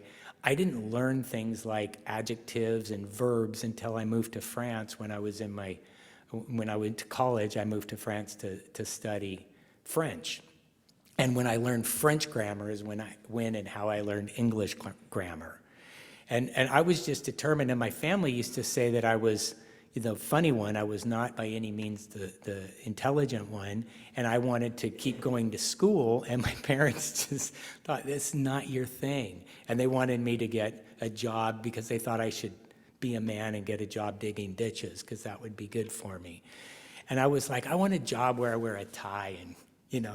didn't learn things like adjectives and verbs until I moved to France. When I went to college, I moved to France to study French. And when I learned French grammar is when and how I learned English grammar. And I was just determined, and my family used to say that I was the funny one. I was not by any means the intelligent one, and I wanted to keep going to school, and my parents just thought, this is not your thing. And they wanted me to get a job because they thought I should be a man and get a job digging ditches, because that would be good for me. And I was like, I want a job where I wear a tie and,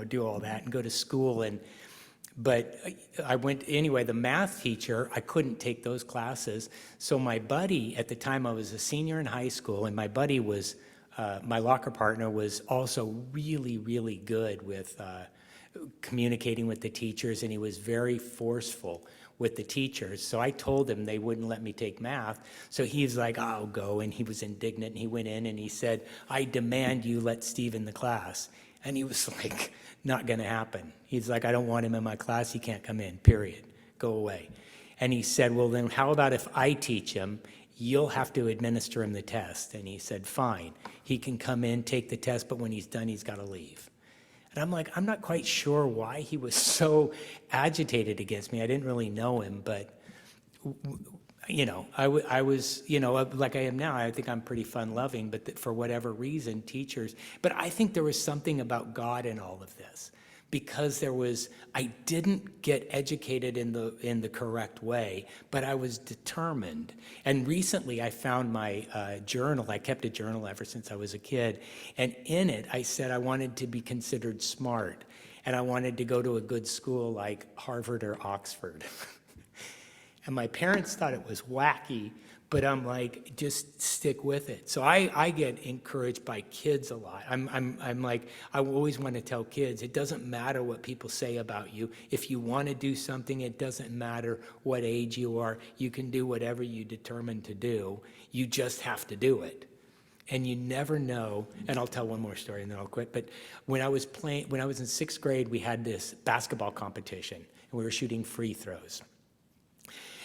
do all that and go to school. But I went, anyway, the math teacher, I couldn't take those classes. So my buddy, at the time I was a senior in high school, and my buddy was, my locker partner was also really, really good with communicating with the teachers, and he was very forceful with the teachers. So I told him they wouldn't let me take math. So he's like, I'll go. And he was indignant, and he went in and he said, I demand you let Steve in the class. And he was like, not going to happen. He's like, I don't want him in my class. He can't come in, period. Go away. And he said, well, then how about if I teach him? You'll have to administer him the test. And he said, fine. He can come in, take the test, but when he's done, he's got to leave. And I'm like, I'm not quite sure why he was so agitated against me. I didn't really know him, but, you know, I was, you know, like I am now. I think I'm pretty fun-loving, but for whatever reason, teachers. But I think there was something about God in all of this, because I didn't get educated in the correct way, but I was determined. And recently I found my journal. I kept a journal ever since I was a kid. And in it, I said I wanted to be considered smart, and I wanted to go to a good school like Harvard or Oxford. And my parents thought it was wacky, but I'm like, just stick with it. So I get encouraged by kids a lot. I'm like, I always want to tell kids, it doesn't matter what people say about you. If you want to do something, it doesn't matter what age you are. You can do whatever you determine to do. You just have to do it. And you never know, and I'll tell one more story and then I'll quit. But when I was in sixth grade, we had this basketball competition, and we were shooting free throws.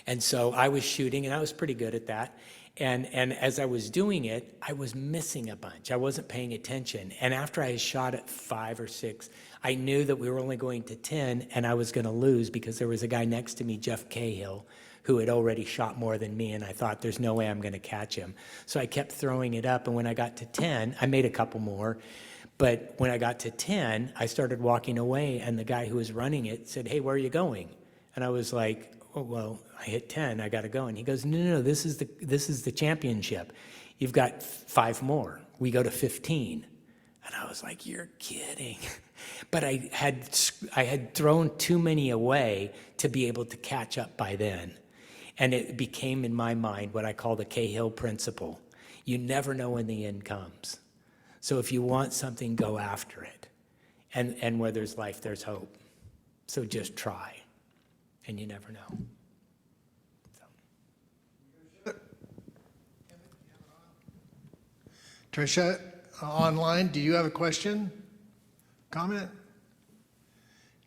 And so I was shooting, and I was pretty good at that. And as I was doing it, I was missing a bunch. I wasn't paying attention. And after I had shot at 5 or 6, I knew that we were only going to 10, and I was going to lose because there was a guy next to me, Jeff Cahill, who had already shot more than me, and I thought, there's no way I'm going to catch him. So I kept throwing it up, and when I got to 10, I made a couple more. But when I got to 10, I started walking away, and the guy who was running it said, hey, where are you going? And I was like, oh, well, I hit 10, I got to go. And he goes, no, this is the championship. You've got 5 more. We go to 15. And I was like, you're kidding. But I had thrown too many away to be able to catch up by then. And it became in my mind what I call the Cahill principle. You never know when the end comes. So if you want something, go after it. And where there's life, there's hope. So just try. And you never know. Tricia, online, do you have a question? Comment?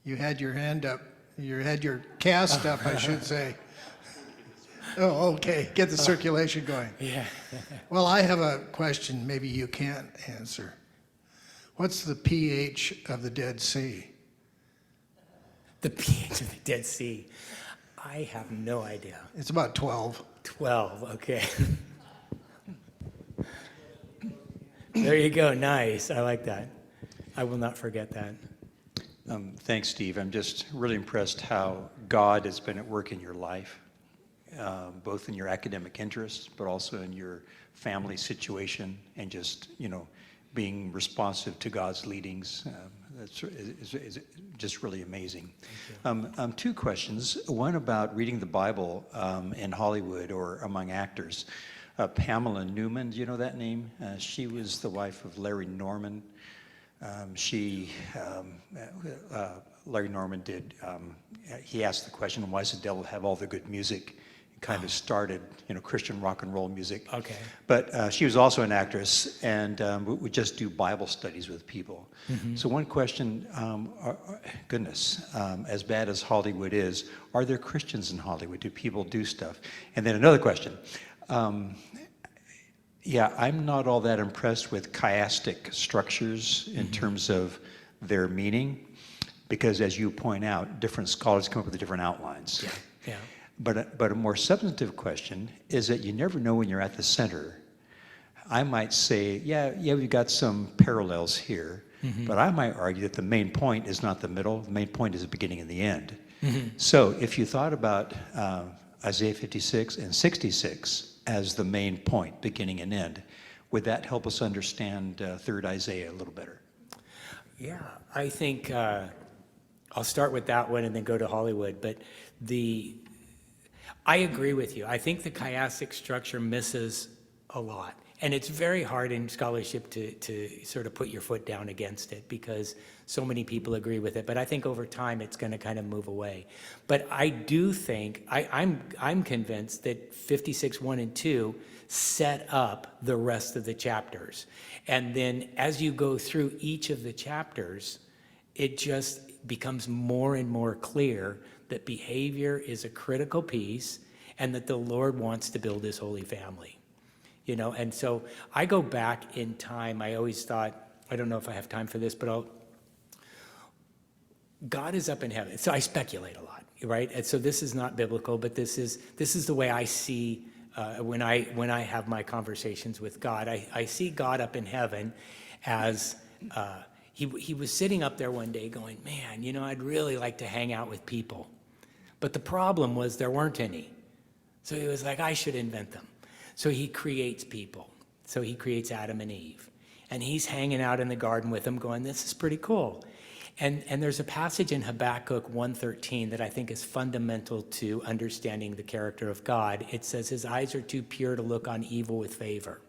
You had your hand up. You had your cast up, I should say. Oh, okay. Get the circulation going. Yeah. Well, I have a question maybe you can't answer. What's the pH of the Dead Sea? The pH of the Dead Sea. I have no idea. It's about 12. 12, okay. There you go, nice. I like that. I will not forget that. Thanks, Steve. I'm just really impressed how God has been at work in your life, both in your academic interests, but also in your family situation, and just, being responsive to God's leadings. Is just really amazing. 2 questions. One about reading the Bible in Hollywood or among actors. Pamela Newman, do you know that name? She was the wife of Larry Norman. Larry Norman he asked the question, why does the devil have all the good music? Kind of started, Christian rock and roll music. Okay. But she was also an actress, and would just do Bible studies with people. Mm-hmm. So one question, as bad as Hollywood is, are there Christians in Hollywood? Do people do stuff? And then another question. I'm not all that impressed with chiastic structures in terms of their meaning, because as you point out, different scholars come up with different outlines. Yeah. Yeah. But a more substantive question is that you never know when you're at the center. I might say, we've got some parallels here, but I might argue that the main point is not the middle, the main point is the beginning and the end. Mm-hmm. So if you thought about Isaiah 56 and 66 as the main point, beginning and end, would that help us understand 3rd Isaiah a little better? Yeah, I think I'll start with that one and then go to Hollywood. But I agree with you. I think the chiastic structure misses a lot. And it's very hard in scholarship to sort of put your foot down against it because so many people agree with it. But I think over time it's going to kind of move away. But I do think, I'm convinced that 56, 1 and 2 set up the rest of the chapters. And then as you go through each of the chapters, it just becomes more and more clear that behavior is a critical piece and that the Lord wants to build his holy family. You know, and so I go back in time. I always thought, I don't know if I have time for this, but God is up in heaven. So I speculate a lot, right? And so this is not biblical, but this is the way I see when I have my conversations with God. I see God up in heaven as he was sitting up there one day going, man, you know, I'd really like to hang out with people. But the problem was there weren't any. So he was like, I should invent them. So he creates people. So he creates Adam and Eve. And he's hanging out in the garden with them going, this is pretty cool. And there's a passage in Habakkuk 1:13 that I think is fundamental to understanding the character of God. It says, his eyes are too pure to look on evil with favor.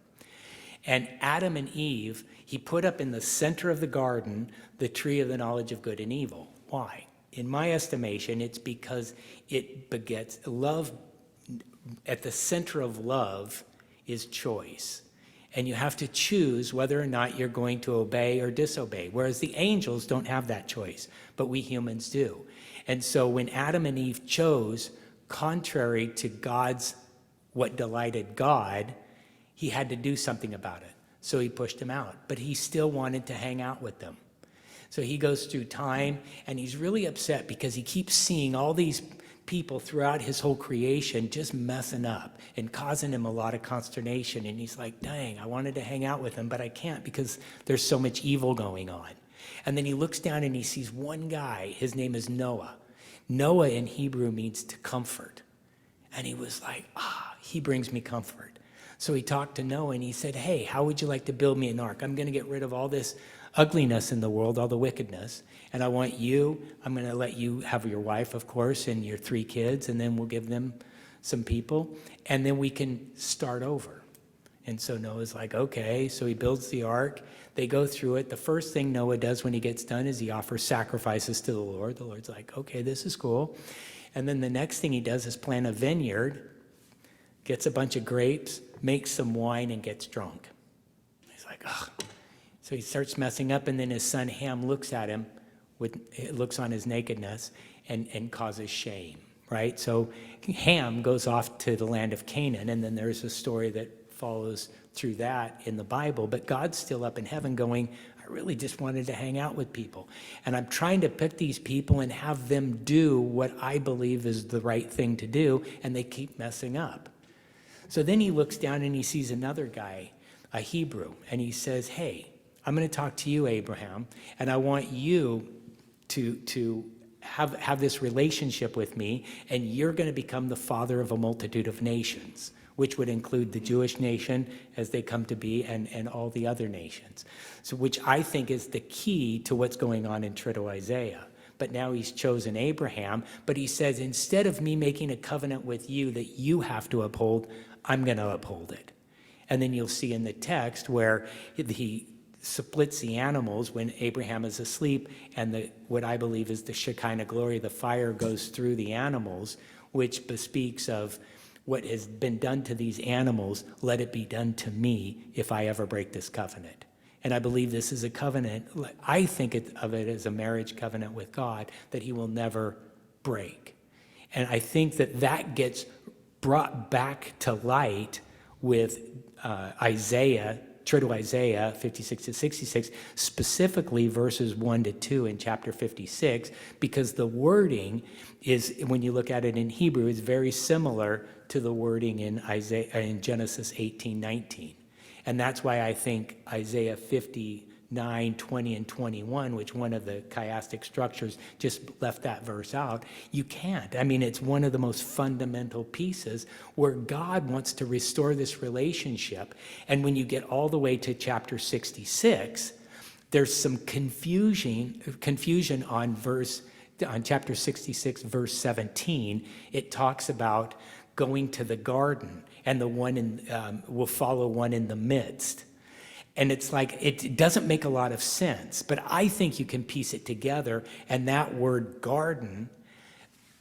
And Adam and Eve, he put up in the center of the garden the tree of the knowledge of good and evil. Why? In my estimation, it's because it begets love. At the center of love is choice. And you have to choose whether or not you're going to obey or disobey, whereas the angels don't have that choice, but we humans do. And so when Adam and Eve chose contrary to what delighted God, he had to do something about it. So he pushed them out, but he still wanted to hang out with them. So he goes through time and he's really upset because he keeps seeing all these people throughout his whole creation just messing up and causing him a lot of consternation. And he's like, dang, I wanted to hang out with him, but I can't because there's so much evil going on. And then he looks down and he sees one guy. His name is Noah. Noah in Hebrew means to comfort. And he was like, he brings me comfort. So he talked to Noah and he said, hey, how would you like to build me an ark? I'm going to get rid of all this ugliness in the world, all the wickedness. And I'm going to let you have your wife, of course, and your 3 kids, and then we'll give them some people, and then we can start over. And so Noah's like, okay. So he builds the ark. They go through it. The first thing Noah does when he gets done is he offers sacrifices to the Lord. The Lord's like, okay, this is cool. And then the next thing he does is plant a vineyard, gets a bunch of grapes, makes some wine, and gets drunk. He's like, ugh. So he starts messing up, and then his son Ham looks at him, looks on his nakedness, and causes shame, right? So Ham goes off to the land of Canaan, and then there's a story that follows through that in the Bible. But God's still up in heaven going, I really just wanted to hang out with people. And I'm trying to pick these people and have them do what I believe is the right thing to do, and they keep messing up. So then he looks down and he sees another guy, a Hebrew, and he says, hey, I'm going to talk to you, Abraham, and I want you to have this relationship with me, and you're going to become the father of a multitude of nations, which would include the Jewish nation as they come to be and all the other nations. So which I think is the key to what's going on in Trito-Isaiah. But now he's chosen Abraham, but he says, instead of me making a covenant with you that you have to uphold, I'm going to uphold it. And then you'll see in the text where he splits the animals when Abraham is asleep, and what I believe is the Shekinah glory, the fire goes through the animals, which bespeaks of what has been done to these animals, let it be done to me if I ever break this covenant. And I believe this is a covenant, I think of it as a marriage covenant with God that he will never break. And I think that gets brought back to light with Isaiah, Trito-Isaiah 56 to 66, specifically verses 1 to 2 in chapter 56, because the wording is, when you look at it in Hebrew, is very similar to the wording in Genesis 18:19. And that's why I think Isaiah 59, 20, and 21, which one of the chiastic structures just left that verse out, you can't. I mean, it's one of the most fundamental pieces where God wants to restore this relationship. And when you get all the way to chapter 66, there's some confusion on verse on chapter 66, verse 17, it talks about going to the garden, and the one will follow one in the midst. And it's like, it doesn't make a lot of sense, but I think you can piece it together. And that word garden,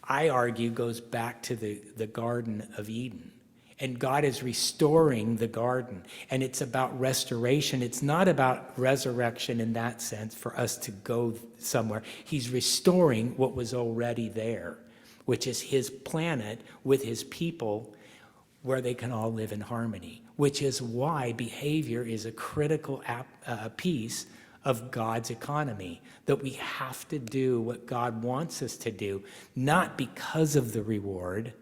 I argue, goes back to the Garden of Eden. And God is restoring the garden. And it's about restoration. It's not about resurrection in that sense for us to go somewhere. He's restoring what was already there, which is his planet with his people where they can all live in harmony, which is why behavior is a critical piece of God's economy, that we have to do what God wants us to do, not because of the reward,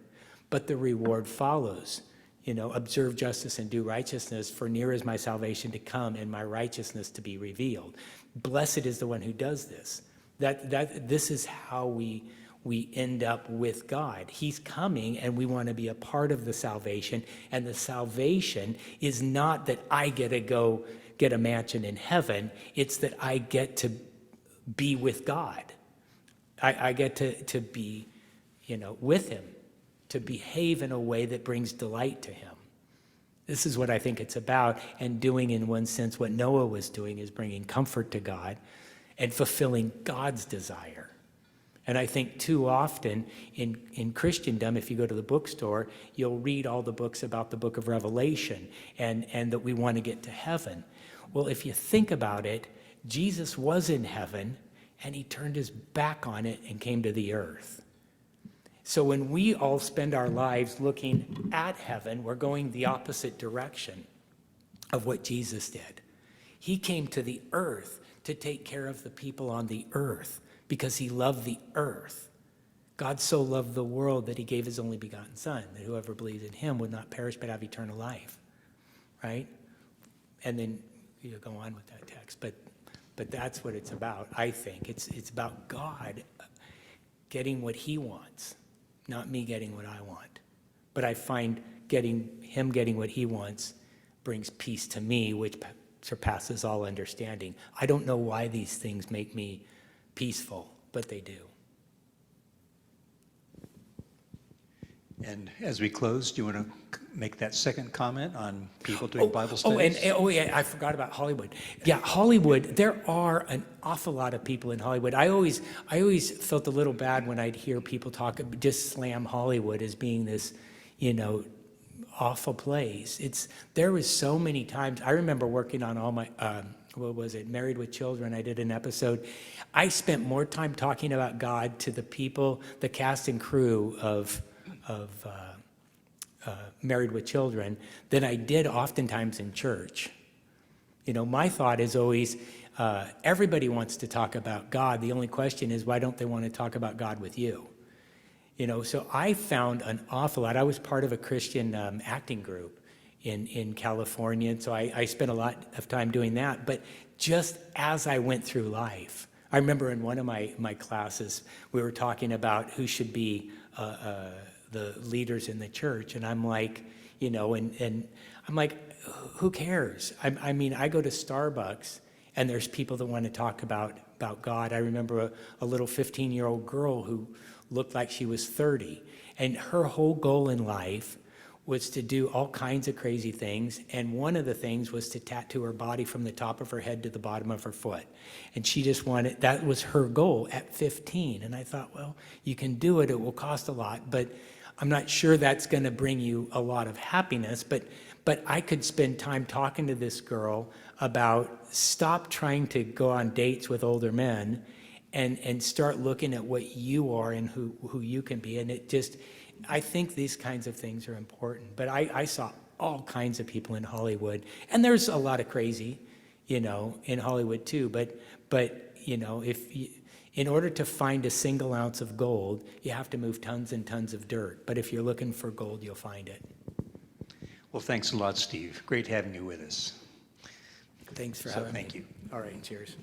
but the reward follows. Observe justice and do righteousness, for near is my salvation to come and my righteousness to be revealed. Blessed is the one who does this. This is how we end up with God. He's coming, and we want to be a part of the salvation. And the salvation is not that I get to go get a mansion in heaven. It's that I get to be with God. I get to be, with him, to behave in a way that brings delight to him. This is what I think it's about. And doing, in one sense, what Noah was doing is bringing comfort to God and fulfilling God's desire. And I think too often in Christendom, if you go to the bookstore, you'll read all the books about the book of Revelation and that we want to get to heaven. Well, if you think about it, Jesus was in heaven and he turned his back on it and came to the earth. So when we all spend our lives looking at heaven, we're going the opposite direction of what Jesus did. He came to the earth to take care of the people on the earth, because he loved the earth. God so loved the world that he gave his only begotten son, that whoever believes in him would not perish but have eternal life, right? And then you go on with that text, but that's what it's about, I think. It's about God getting what he wants, not me getting what I want. But I find him getting what he wants brings peace to me, which surpasses all understanding. I don't know why these things make me peaceful, but they do. And as we close, do you want to make that second comment on people doing Bible studies? Yeah, I forgot about Hollywood. Yeah, Hollywood, there are an awful lot of people in Hollywood. I always felt a little bad when I'd hear people just slam Hollywood as being this, awful place. There was so many times, I remember working on all my, Married with Children. I did an episode. I spent more time talking about God to the people, the cast and crew of Married with Children, than I did oftentimes in church. My thought is always, everybody wants to talk about God. The only question is, why don't they want to talk about God with you? So I found an awful lot. I was part of a Christian acting group in California, and so I spent a lot of time doing that. But just as I went through life, I remember in one of my classes, we were talking about who should be the leaders in the church, and I'm like, and I'm like, who cares? I mean, I go to Starbucks, and there's people that want to talk about God. I remember a little 15-year-old girl who looked like she was 30, and her whole goal in life was to do all kinds of crazy things, and one of the things was to tattoo her body from the top of her head to the bottom of her foot. And she just wanted, that was her goal at 15. And I thought, well, you can do it, it will cost a lot, but I'm not sure that's going to bring you a lot of happiness. But I could spend time talking to this girl about stop trying to go on dates with older men and start looking at what you are and who you can be. And it just, I think these kinds of things are important. But I saw all kinds of people in Hollywood, and there's a lot of crazy, in Hollywood too. But in order to find a single ounce of gold, you have to move tons and tons of dirt. But if you're looking for gold, you'll find it. Well, thanks a lot, Steve. Great having you with us. Thanks for having me. Thank you. All right, cheers.